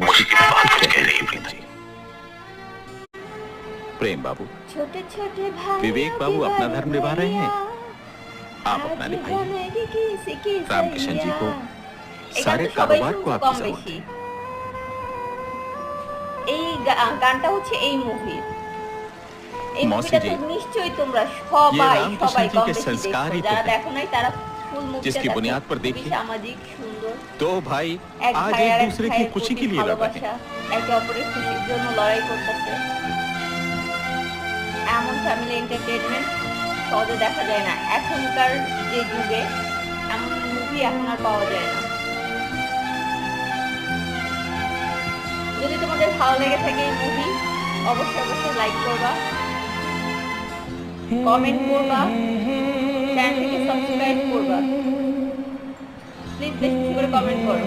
उसकी बात कह रही प्रीति। प्रेम बाबू, छोटे छोटे भाई विवेक बाबू अपना धर्म निभा रहे हैं, आप अपना निभाइए। रामकिशन जी को सारे कारोबार को आपकी जरूरत है। এই গানটা হচ্ছে এই মুভির। এই मौसी মুভিটা जी, তো নিশ্চয়ই তোমরা সবাই रामकिशन সবাই जी কম के বেশি संस्कार ही দেখো। तो যারা हैं। দেখো নাই তারা ফুল মুভিটা जिसकी দেখো। बुनियाद पर খুবই देखिए, সামাজিক সুন্দর। दो भाई এক आज ভাই আর एक এক दूसरे की ভাইয়ের खुशी প্রতি के लिए लड़ रहे हैं। ভালোবাসা, একে অপরের খুশির জন্য লড়াই করতেছে। এমন ফ্যামিলি এন্টারটেইনমেন্ট সহজে দেখা যায় না। এখনকার যে যুগে এমন মুভি এখন আর পাওয়া যায় না। যদি তোমাদের ভালো লেগে থাকে এই মুভি, অবশ্যই অবশ্যই লাইক করবা, কমেন্ট করবা, চ্যানেলটিকে সাবস্ক্রাইব করবা। প্লিজ বেশি করে কমেন্ট করো।